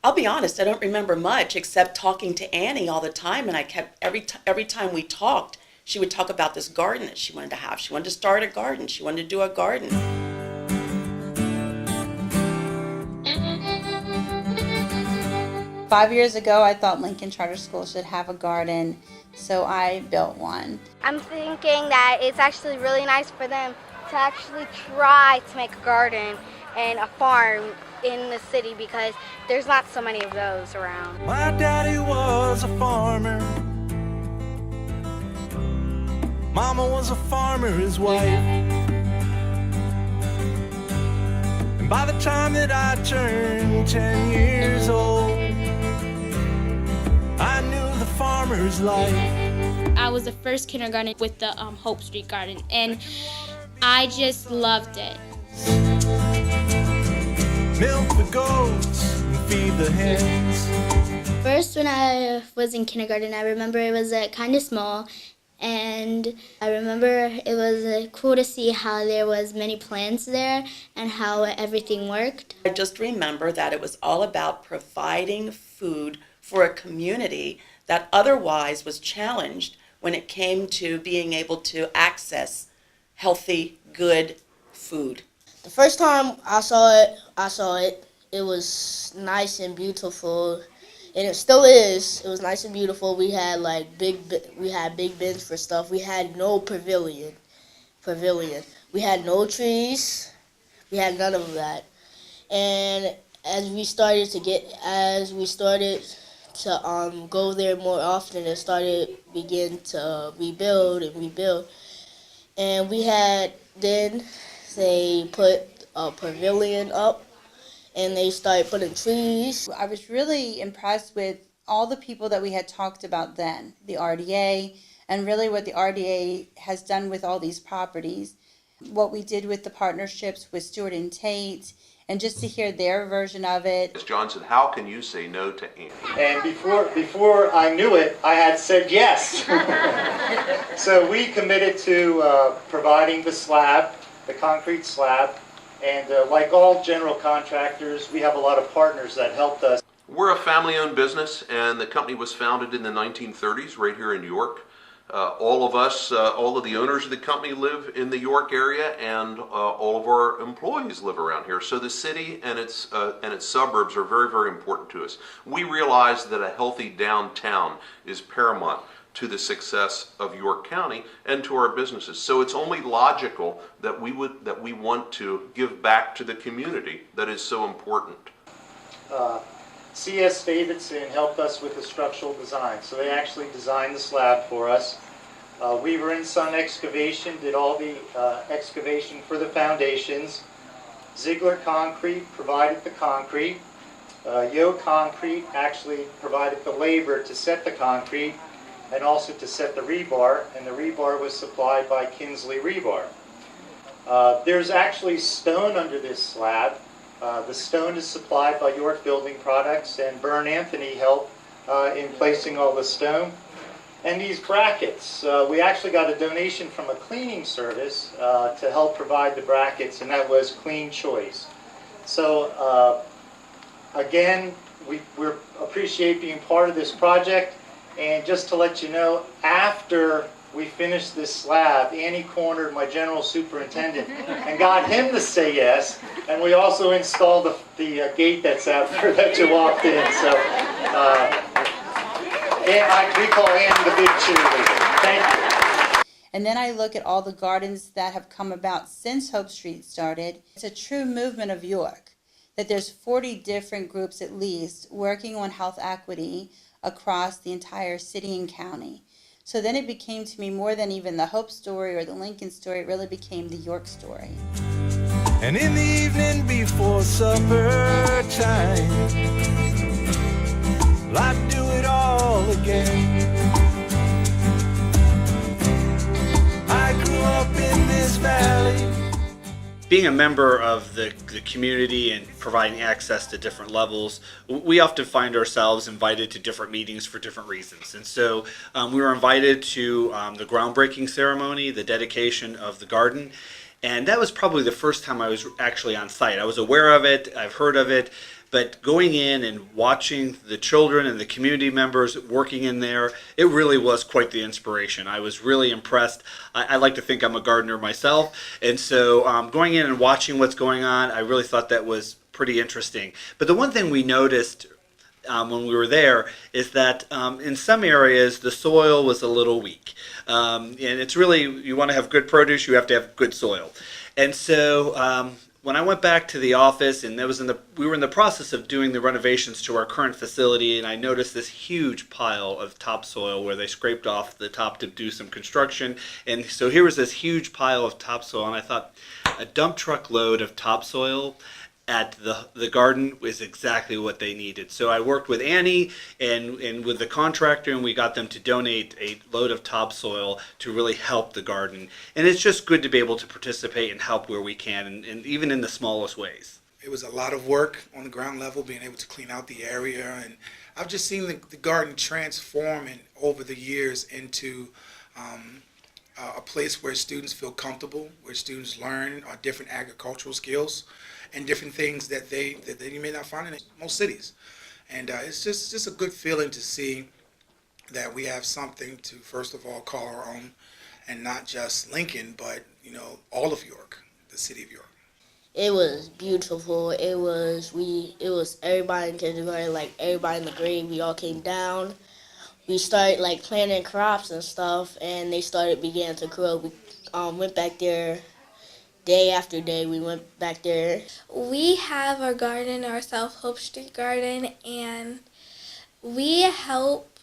I'll be honest, I don't remember much except talking to Annie all the time, and I kept every time we talked, she would talk about this garden that she wanted to have. She wanted to start a garden. She wanted to do a garden. 5 years ago, I thought Lincoln Charter School should have a garden, so I built one. I'm thinking that it's actually really nice for them to actually try to make a garden and a farm in the city because there's not so many of those around. My daddy was a farmer. Mama was a farmer, his wife. And by the time that I turned 10 years old, I knew the farmer's life. I was the first kindergarten with the Hope Street Garden, and I just loved it. Milk the goats and feed the hens. First, when I was in kindergarten, I remember it was kind of small, and I remember it was cool to see how there was many plants there and how everything worked. I just remember that it was all about providing food for a community that otherwise was challenged when it came to being able to access healthy, good food. The first time I saw it, it was nice and beautiful, and it still is. It was nice and beautiful. We had big bins for stuff. We had no pavilion. We had no trees. We had none of that. And as we started to go there more often and begin to rebuild, and they put a pavilion up, and they started putting trees. I was really impressed with all the people that we had talked about then, the RDA, and really what the RDA has done with all these properties, what we did with the partnerships with Stewart and Tate, and just to hear their version of it. Ms. Johnson, how can you say no to Annie? And before I knew it, I had said yes. So we committed to providing the concrete slab, and like all general contractors, we have a lot of partners that helped us. We're a family-owned business, and the company was founded in the 1930s right here in York. All of the owners of the company live in the York area, and all of our employees live around here. So the city and its suburbs are very, very important to us. We realize that a healthy downtown is paramount to the success of York County and to our businesses. So it's only logical that we want to give back to the community that is so important. C.S. Davidson helped us with the structural design, so they actually designed the slab for us. Weaver and Son Excavation did all the excavation for the foundations. Ziegler Concrete provided the concrete. Yo Concrete actually provided the labor to set the concrete and also to set the rebar, and the rebar was supplied by Kinsley Rebar. There's actually stone under this slab. The stone is supplied by York Building Products, and Bern Anthony helped in placing all the stone. And these brackets, we actually got a donation from a cleaning service to help provide the brackets, and that was Clean Choice. So again, we appreciate being part of this project. And just to let you know, after we finished this slab, Annie cornered my general superintendent and got him to say yes. And we also installed the gate that's out there that you walked in. So we call Annie the big cheerleader. Thank you. And then I look at all the gardens that have come about since Hope Street started. It's a true movement of York, that there's 40 different groups at least working on health equity across the entire city and county. So then it became to me more than even the Hope story or the Lincoln story, it really became the York story. And in the evening before supper time, I'd do it all again. I grew up in this valley. Being a member of the community and providing access to different levels, we often find ourselves invited to different meetings for different reasons. And so we were invited to the groundbreaking ceremony, the dedication of the garden, and that was probably the first time I was actually on site. I was aware of it, I've heard of it, but going in and watching the children and the community members working in there, it really was quite the inspiration. I was really impressed. I like to think I'm a gardener myself, and so going in and watching what's going on, I really thought that was pretty interesting. But the one thing we noticed when we were there is that in some areas the soil was a little weak, and it's really, you want to have good produce, you have to have good soil. And so when I went back to the office, and we were in the process of doing the renovations to our current facility, and I noticed this huge pile of topsoil where they scraped off the top to do some construction. And so here was this huge pile of topsoil, and I thought a dump truck load of topsoil at the garden was exactly what they needed. So I worked with Annie and with the contractor, and we got them to donate a load of topsoil to really help the garden. And it's just good to be able to participate and help where we can, and even in the smallest ways. It was a lot of work on the ground level, being able to clean out the area, and I've just seen the garden transforming over the years into a place where students feel comfortable, where students learn different agricultural skills and different things that they may not find in most cities. And it's just a good feeling to see that we have something to, first of all, call our own, and not just Lincoln, but all of York, the city of York. It was beautiful. It was everybody in kindergarten, like everybody in the grade. We all came down. We started like planting crops and stuff, and they began to grow. We went back there. Day after day, we went back there. We have our garden, our South Hope Street garden, and we help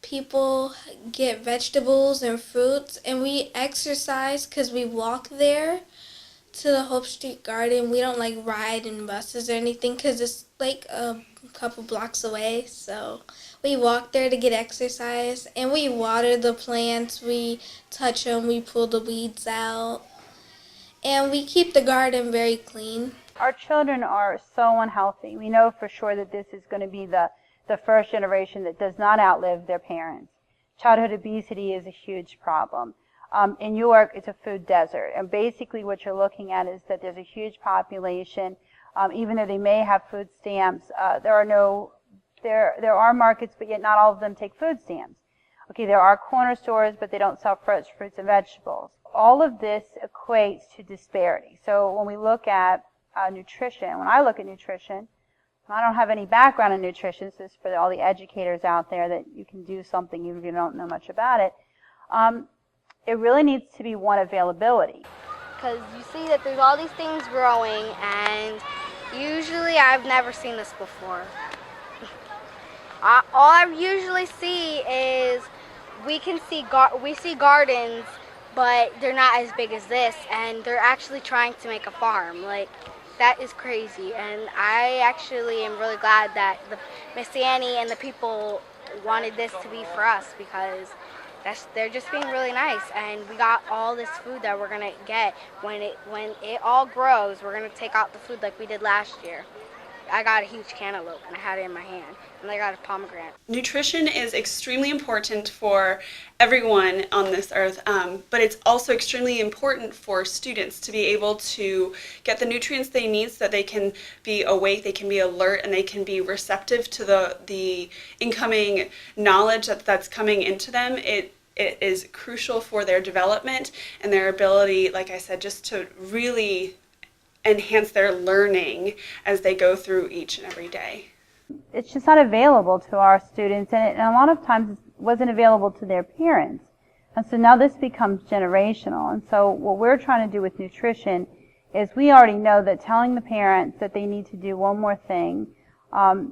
people get vegetables and fruits, and we exercise because we walk there to the Hope Street garden. We don't like ride in buses or anything because it's like a couple blocks away, so we walk there to get exercise, and we water the plants, we touch them, we pull the weeds out. And we keep the garden very clean. Our children are so unhealthy. We know for sure that this is going to be the first generation that does not outlive their parents. Childhood obesity is a huge problem. In York, it's a food desert. And basically what you're looking at is that there's a huge population. Even though they may have food stamps, there are markets, but yet not all of them take food stamps. Okay, there are corner stores, but they don't sell fresh fruits and vegetables. All of this equates to disparity. So when we look at nutrition, when I look at nutrition, I don't have any background in nutrition, so this is for all the educators out there that you can do something even if you don't know much about it. It really needs to be one availability. Because you see that there's all these things growing, and usually I've never seen this before. All I usually see is we see gardens, but they're not as big as this, and they're actually trying to make a farm. Like, that is crazy, and I actually am really glad that Miss Annie and the people wanted this to be for us, because they're just being really nice, and we got all this food that we're gonna get when it all grows. We're gonna take out the food like we did last year. I got a huge cantaloupe, and I had it in my hand, and I got a pomegranate. Nutrition is extremely important for everyone on this earth, but it's also extremely important for students to be able to get the nutrients they need so that they can be awake, they can be alert, and they can be receptive to the incoming knowledge that's coming into them. It is crucial for their development and their ability, like I said, just to really enhance their learning as they go through each and every day. It's just not available to our students, and a lot of times it wasn't available to their parents. And so now this becomes generational. And so what we're trying to do with nutrition is we already know that telling the parents that they need to do one more thing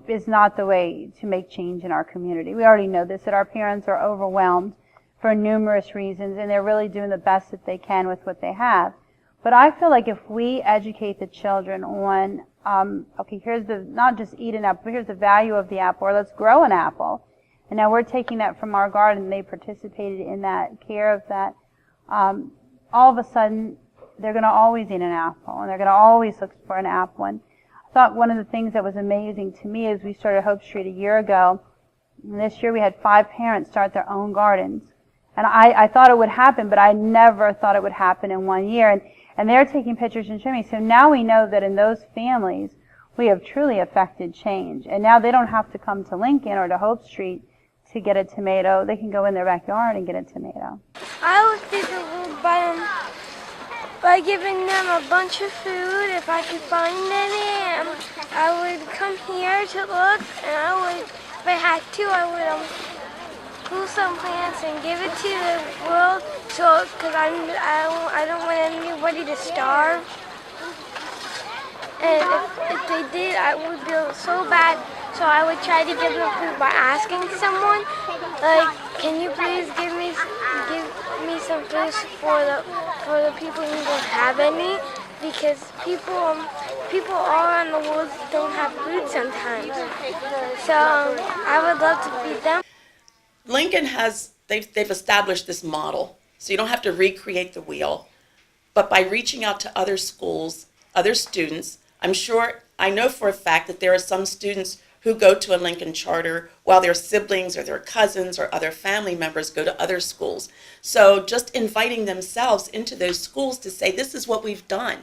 is not the way to make change in our community. We already know this, that our parents are overwhelmed for numerous reasons, and they're really doing the best that they can with what they have. But I feel like if we educate the children on, okay, here's not just eat an apple, but here's the value of the apple, or let's grow an apple. And now we're taking that from our garden, they participated in that, care of that. All of a sudden, they're going to always eat an apple, and they're going to always look for an apple. And I thought one of the things that was amazing to me is we started Hope Street a year ago. And this year we had 5 parents start their own gardens. And I thought it would happen, but I never thought it would happen in 1 year. And they're taking pictures and showing me. So now we know that in those families we have truly affected change. And now they don't have to come to Lincoln or to Hope Street to get a tomato. They can go in their backyard and get a tomato. I would feed the little by giving them a bunch of food if I could find any. I would come here to look, and I would, if I had to, I would pull some plants and give it to the world, so because I don't want anybody to starve. And if they did, I would feel so bad. So I would try to give them food by asking someone, like, can you please give me some food for the people who don't have any, because people all around the world don't have food sometimes. So I would love to feed them. Lincoln they've established this model, so you don't have to recreate the wheel, but by reaching out to other schools, other students, I know for a fact that there are some students who go to a Lincoln charter while their siblings or their cousins or other family members go to other schools. So just inviting themselves into those schools to say, this is what we've done,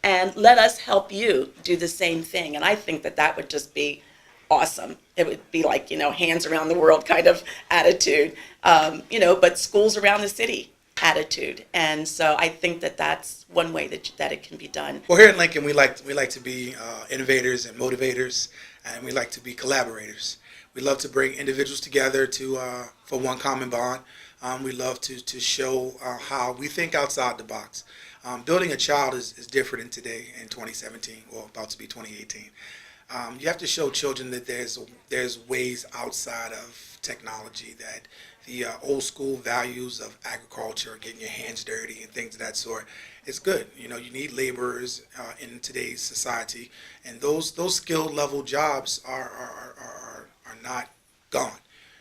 and let us help you do the same thing. And I think that would just be awesome. It would be like, hands around the world kind of attitude, but schools around the city attitude. And so I think that's one way that it can be done. Well, here in Lincoln, we like to be innovators and motivators, and we like to be collaborators. We love to bring individuals together for one common bond. We love to show how we think outside the box. Building a child is different in 2017, or about to be 2018. You have to show children that there's ways outside of technology, that the old school values of agriculture, getting your hands dirty and things of that sort, is good. You need laborers in today's society, and those skilled level jobs are not gone.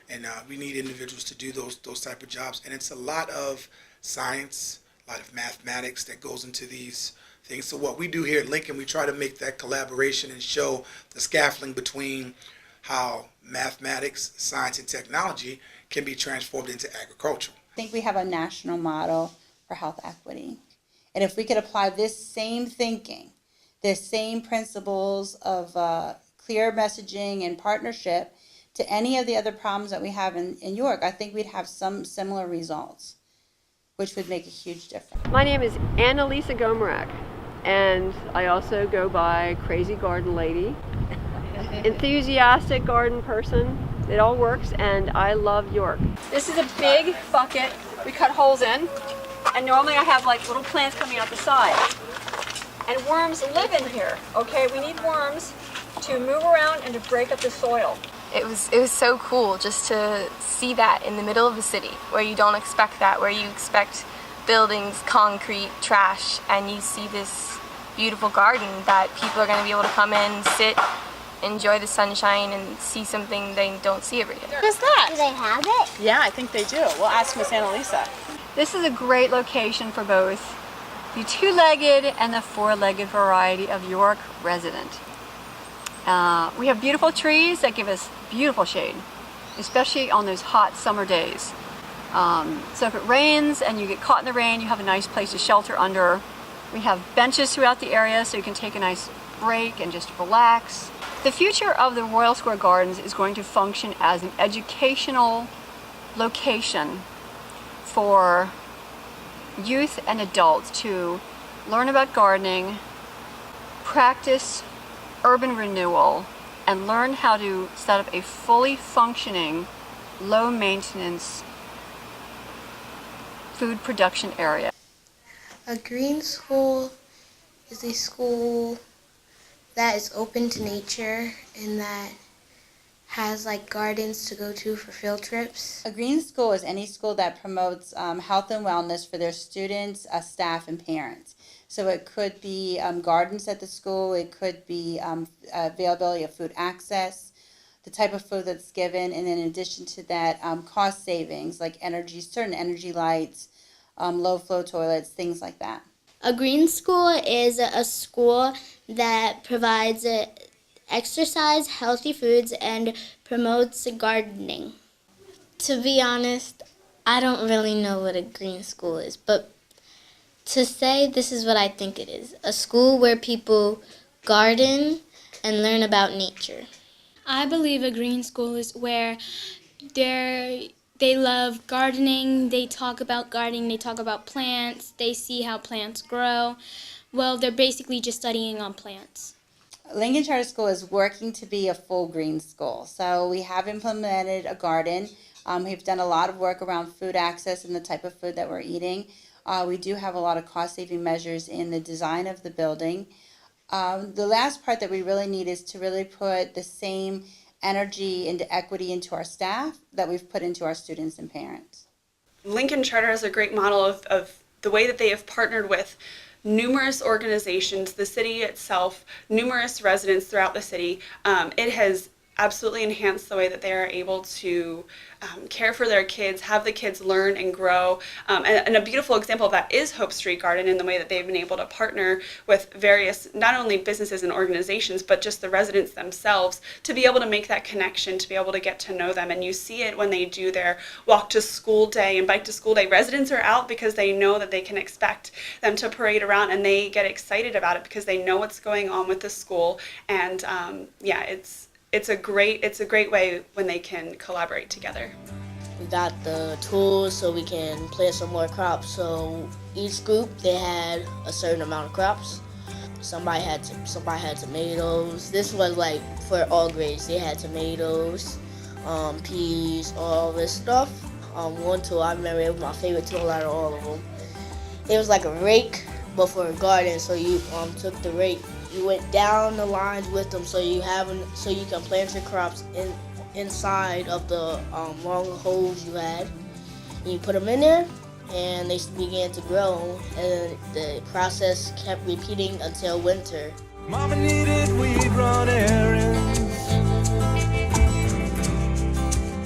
And we need individuals to do those type of jobs. And it's a lot of science, a lot of mathematics that goes into these things. So what we do here at Lincoln, we try to make that collaboration and show the scaffolding between how mathematics, science, and technology can be transformed into agriculture. I think we have a national model for health equity. And if we could apply this same thinking, the same principles of clear messaging and partnership to any of the other problems that we have in York, I think we'd have some similar results, which would make a huge difference. My name is Annalisa Gomarak, and I also go by Crazy Garden Lady. Enthusiastic garden person. It all works, and I love York. This is a big bucket we cut holes in, and normally I have like little plants coming out the side. And worms live in here, okay? We need worms to move around and to break up the soil. It was so cool just to see that in the middle of the city, where you don't expect that, where you expect buildings, concrete, trash, and you see this beautiful garden that people are going to be able to come in, sit, enjoy the sunshine, and see something they don't see every day. What's that? Do they have it? Yeah, I think they do. We'll ask Miss Annalisa. This is a great location for both the two-legged and the four-legged variety of York resident. We have beautiful trees that give us beautiful shade, especially on those hot summer days. So if it rains and you get caught in the rain, you have a nice place to shelter under. We have benches throughout the area so you can take a nice break and just relax. The future of the Royal Square Gardens is going to function as an educational location for youth and adults to learn about gardening, practice urban renewal, and learn how to set up a fully functioning, low maintenance food production area. A green school is a school that is open to nature and that has like gardens to go to for field trips. A green school is any school that promotes health and wellness for their students, staff, and parents. So it could be gardens at the school, it could be availability of food access, the type of food that's given, and in addition to that, cost savings like certain energy lights, low flow toilets, things like that. A green school is a school that provides exercise, healthy foods, and promotes gardening. To be honest, I don't really know what a green school is, but to say this is what I think it is. A school where people garden and learn about nature. I believe a green school is where they love gardening, they talk about gardening, they talk about plants, they see how plants grow. Well, they're basically just studying on plants. Lincoln Charter School is working to be a full green school. So we have implemented a garden. We've done a lot of work around food access and the type of food that we're eating. We do have a lot of cost-saving measures in the design of the building. The last part that we really need is to really put the same energy into equity into our staff that we've put into our students and parents. Lincoln Charter is a great model of the way that they have partnered with numerous organizations, the city itself, numerous residents throughout the city. It has absolutely enhanced the way that they are able to care for their kids, have the kids learn and grow. And a beautiful example of that is Hope Street Garden, in the way that they've been able to partner with various, not only businesses and organizations, but just the residents themselves, to be able to make that connection, to be able to get to know them. And you see it when they do their walk to school day and bike to school day. Residents are out because they know that they can expect them to parade around, and they get excited about it because they know what's going on with the school. And it's a great way when they can collaborate together. We got the tools so we can plant some more crops. So each group, they had a certain amount of crops. Somebody had tomatoes. This was like for all grades. They had tomatoes, peas, all this stuff. One tool, I remember it was my favorite tool out of all of them. It was like a rake, but for a garden. So you took the rake. You went down the lines with them, so you can plant your crops inside of the long holes you had. And you put them in there, and they began to grow, and the process kept repeating until winter. Mama needed we'd run errands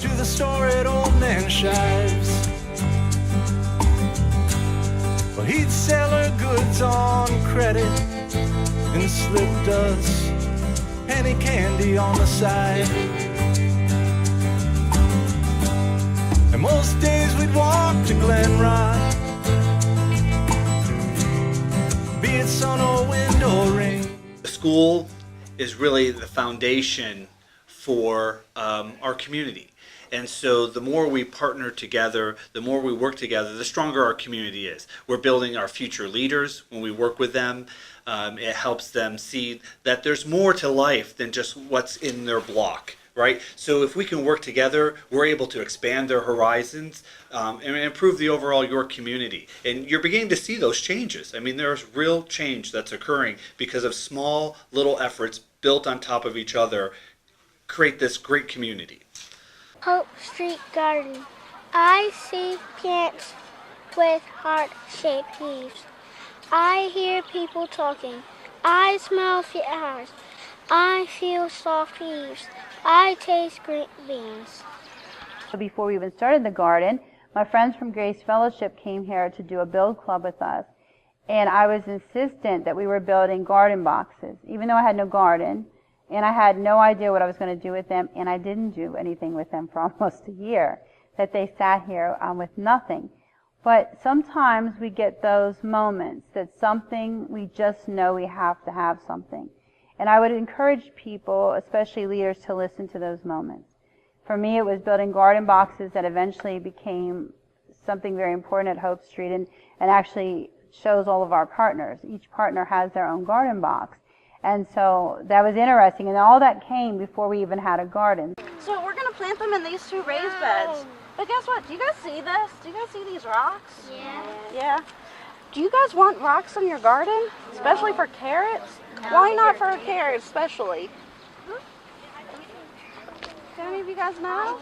to the store at Old Man Shives. Well, he'd sell her goods on credit and slipped us penny candy on the side. And most days we'd walk to Glen Rock, be it sun or wind or rain. The school is really the foundation for our community. And so the more we partner together, the more we work together, the stronger our community is. We're building our future leaders when we work with them. It helps them see that there's more to life than just what's in their block, right? So if we can work together, we're able to expand their horizons and improve the overall York community. And you're beginning to see those changes. I mean, there's real change that's occurring because of small little efforts built on top of each other create this great community. Hope Street Garden. I see plants with heart-shaped leaves. I hear people talking. I smell flowers. I feel soft leaves. I taste green beans. Before we even started the garden, my friends from Grace Fellowship came here to do a build club with us. And I was insistent that we were building garden boxes, even though I had no garden. And I had no idea what I was going to do with them, and I didn't do anything with them for almost a year, that they sat here with nothing. But sometimes we get those moments that something, we just know we have to have something. And I would encourage people, especially leaders, to listen to those moments. For me, it was building garden boxes that eventually became something very important at Hope Street and actually shows all of our partners. Each partner has their own garden box. And so that was interesting, and all that came before we even had a garden. So we're going to plant them in these two raised beds. But guess what? Do you guys see this? Do you guys see these rocks? Yeah. Yeah? Do you guys want rocks in your garden? Especially for carrots? No. Why not for carrots especially? Do any of you guys know?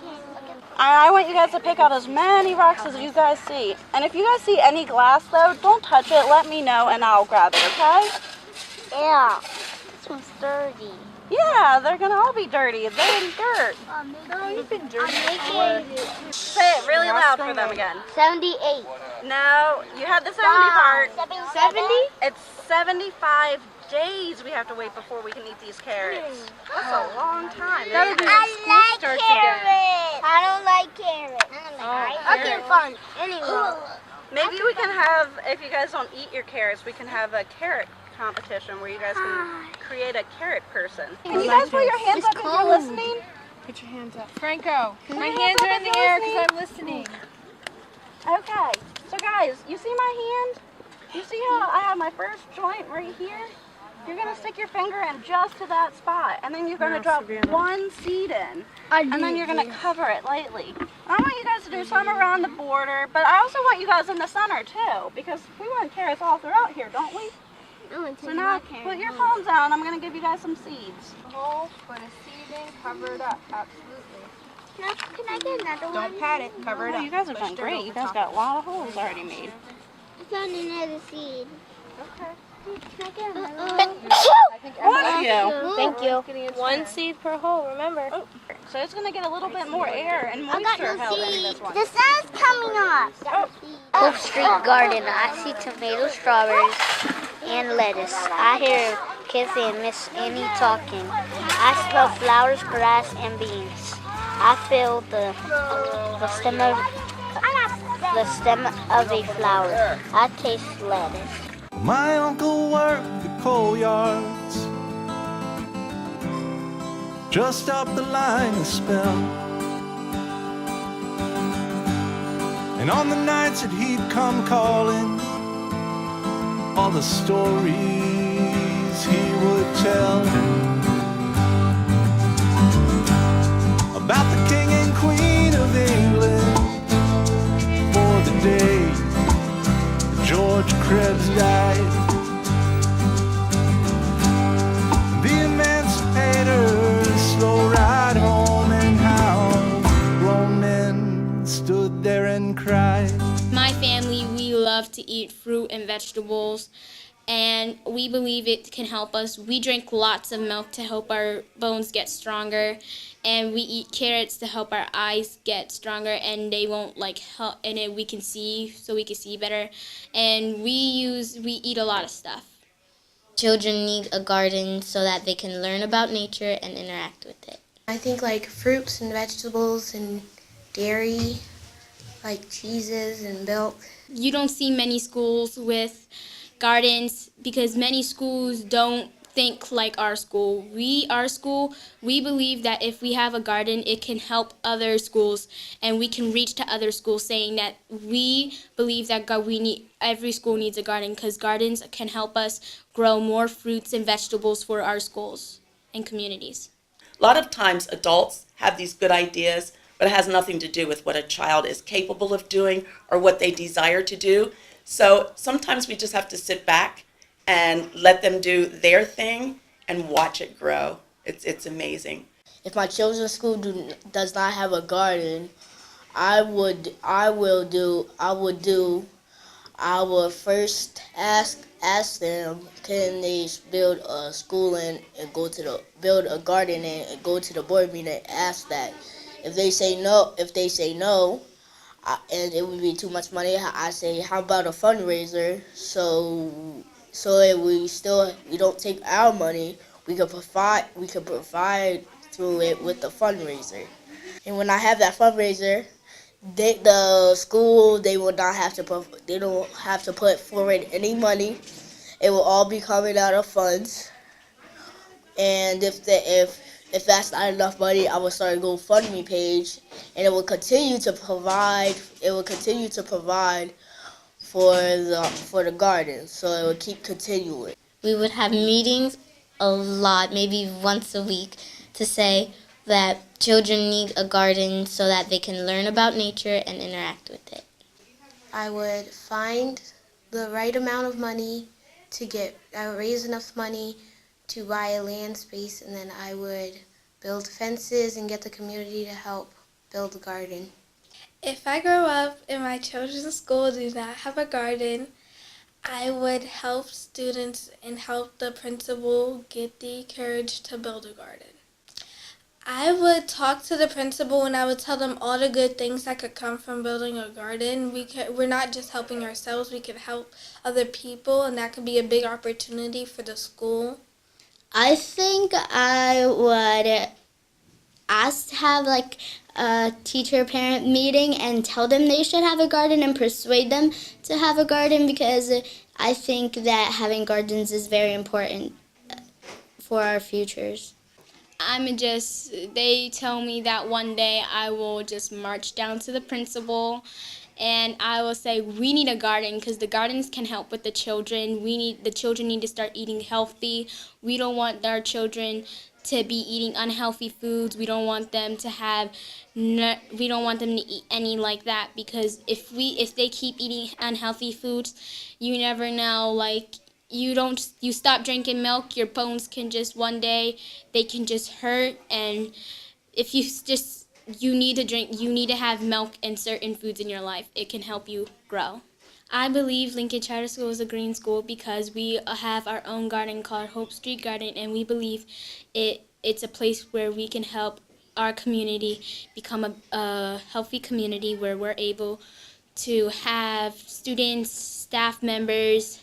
I want you guys to pick out as many rocks as you guys see. And if you guys see any glass though, don't touch it. Let me know and I'll grab it, okay? Yeah. This one's dirty. Yeah, they're gonna all be dirty. They're in dirt. Girl, you've been dirty. Say it really loud for them again. 78. No, you had the 70 part. 70? It's 75 days we have to wait before we can eat these carrots. That's a long time. I like carrots. I don't like carrots. Okay, fine. Anyway. Maybe we can have, if you guys don't eat your carrots, we can have a carrot competition where you guys can create a carrot person. Can you guys put your hands up if you're listening? Put your hands up. Franco, Put my your hands up are in if the you're air because I'm listening. Okay, so guys, you see my hand? You see how I have my first joint right here? You're gonna stick your finger in just to that spot, and then you're gonna drop one seed in, and then you're gonna cover it lightly. I want you guys to do some around the border, but I also want you guys in the center too, because we want carrots all throughout here, don't we? So now put your palms out. I'm gonna give you guys some seeds. Hole, put a seed in, cover it up. Absolutely. Can I get another one? Don't pat it, cover it up. You guys are doing great. You guys got a lot of holes already made. I found another seed. Okay. Can I get another one? Bless you. Thank you. One seed per hole, remember. Oh, so it's gonna get a little bit more air and I got moisture no held in seeds. this one. The sun's coming up. Hope Street Garden. I see tomato, strawberries, and lettuce. I hear kids and Miss Annie talking. I smell flowers, grass, and beans. I feel the stem of a flower. I taste lettuce. My uncle worked the coal yards just up the line a spell. And on the nights that he'd come calling, all the stories he would tell about the king and queen of England, for the day George Krebs died. The emancipator's slow ride home, and how grown men stood there and cried. My family, we love to eat fruit and vegetables, and we believe it can help us. We drink lots of milk to help our bones get stronger, and we eat carrots to help our eyes get stronger, and they won't help, and we can see, so we can see better. And we eat a lot of stuff. Children need a garden so that they can learn about nature and interact with it. I think like fruits and vegetables and dairy, like cheeses and milk. You don't see many schools with gardens because many schools don't think like our school. Our school, we believe that if we have a garden, it can help other schools, and we can reach to other schools saying that we believe that every school needs a garden, because gardens can help us grow more fruits and vegetables for our schools and communities. A lot of times adults have these good ideas, but it has nothing to do with what a child is capable of doing or what they desire to do. So sometimes we just have to sit back and let them do their thing and watch it grow. It's amazing. If my children's school does not have a garden, I would first ask them, can they build a school and build a garden and go to the board meeting and ask that. If they say no, and it would be too much money, I say, how about a fundraiser? So we don't take our money. We could provide through it with the fundraiser. And when I have that fundraiser, the school they don't have to put forward any money. It will all be coming out of funds. And if that's not enough money, I will start a GoFundMe page, and it will continue to provide. For the garden, so it would keep continuing. We would have meetings a lot, maybe once a week, to say that children need a garden so that they can learn about nature and interact with it. I would find the right amount of money I would raise enough money to buy a land space, and then I would build fences and get the community to help build a garden. If I grow up and my children's school do not have a garden, I would help students and help the principal get the courage to build a garden. I would talk to the principal and I would tell them all the good things that could come from building a garden. We're not just helping ourselves, we could help other people, and that could be a big opportunity for the school. I think I would have a teacher-parent meeting and tell them they should have a garden and persuade them to have a garden, because I think that having gardens is very important for our futures. They tell me that one day I will just march down to the principal and I will say, we need a garden because the gardens can help with the children. The children need to start eating healthy. We don't want our children to be eating unhealthy foods. We don't want them to eat any like that, because if they keep eating unhealthy foods, you never know, like, you stop drinking milk, your bones can just one day they can just hurt. And if you need to have milk and certain foods in your life. It can help you grow. I believe Lincoln Charter School is a green school because we have our own garden called Hope Street Garden, and we believe it's a place where we can help our community become a healthy community, where we're able to have students, staff members,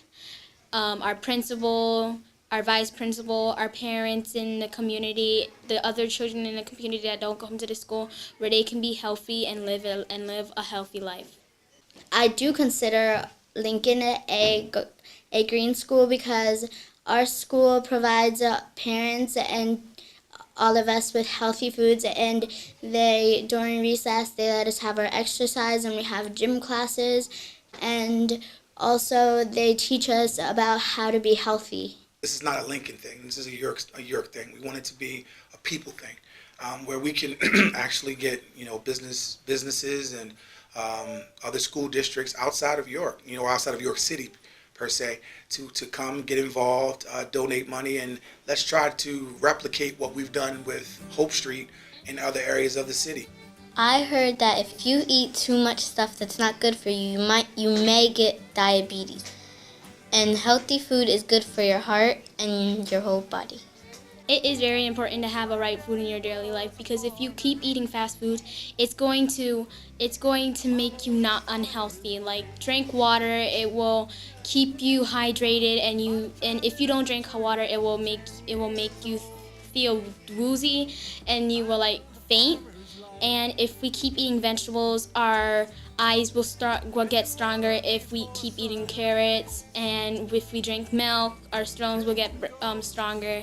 our principal, our vice principal, our parents in the community, the other children in the community that don't come to the school, where they can be healthy and live a healthy life. I do consider Lincoln a green school because our school provides parents and all of us with healthy foods, and during recess they let us have our exercise, and we have gym classes, and also they teach us about how to be healthy. This is not a Lincoln thing. This is a York thing. We want it to be a people thing, where we can actually get businesses and other school districts outside of York, outside of York City per se, to come get involved, donate money, and let's try to replicate what we've done with Hope Street in other areas of the city. I heard that if you eat too much stuff that's not good for you, you may get diabetes. And healthy food is good for your heart and your whole body. It is very important to have a right food in your daily life, because if you keep eating fast food, it's going to make you not unhealthy. Like, drink water, it will keep you hydrated, and if you don't drink water, it will make you feel woozy and you will faint. And if we keep eating vegetables, our eyes will get stronger. If we keep eating carrots, and if we drink milk, our stones will get stronger.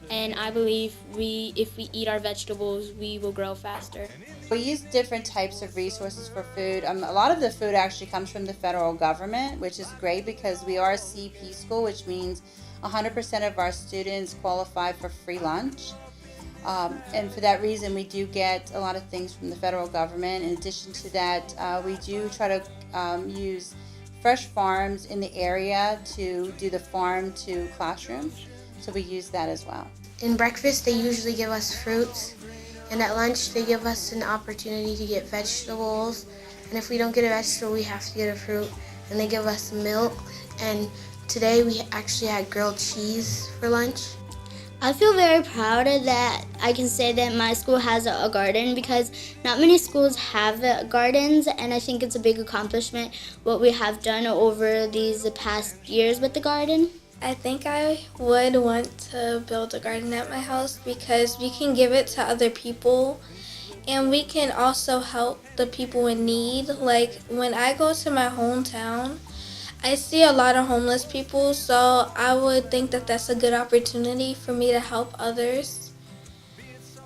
And I believe if we eat our vegetables, we will grow faster. We use different types of resources for food. A lot of the food actually comes from the federal government, which is great because we are a CP school, which means 100% of our students qualify for free lunch. And for that reason, we do get a lot of things from the federal government. In addition to that, we do try to use fresh farms in the area to do the farm to classroom. So we use that as well. In breakfast, they usually give us fruits. And at lunch, they give us an opportunity to get vegetables. And if we don't get a vegetable, we have to get a fruit. And they give us milk. And today, we actually had grilled cheese for lunch. I feel very proud that I can say that my school has a garden, because not many schools have gardens, and I think it's a big accomplishment what we have done over these past years with the garden. I think I would want to build a garden at my house because we can give it to other people, and we can also help the people in need. Like, when I go to my hometown, I see a lot of homeless people, so I would think that that's a good opportunity for me to help others.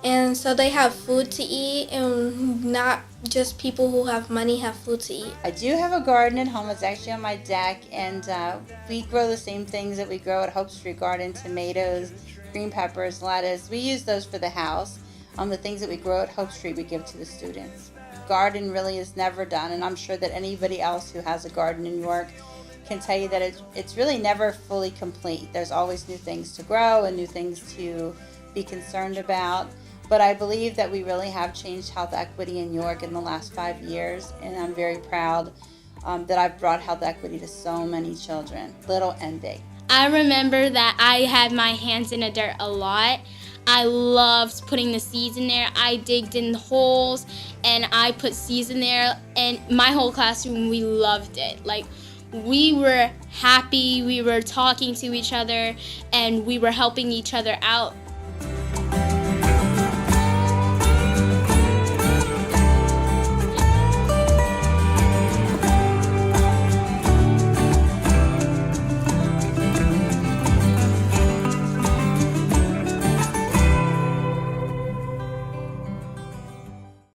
And so they have food to eat, and not just people who have money have food to eat. I do have a garden at home. It's actually on my deck, and we grow the same things that we grow at Hope Street Garden: tomatoes, green peppers, lettuce. We use those for the house. The things that we grow at Hope Street, we give to the students. Garden really is never done, and I'm sure that anybody else who has a garden in York can tell you that it's really never fully complete. There's always new things to grow and new things to be concerned about. But I believe that we really have changed health equity in York in the last 5 years, and I'm very proud that I've brought health equity to so many children, little and big. I remember that I had my hands in the dirt a lot. I loved putting the seeds in there. I digged in holes and I put seeds in there, and my whole classroom, we loved it. Like, we were happy, we were talking to each other, and we were helping each other out.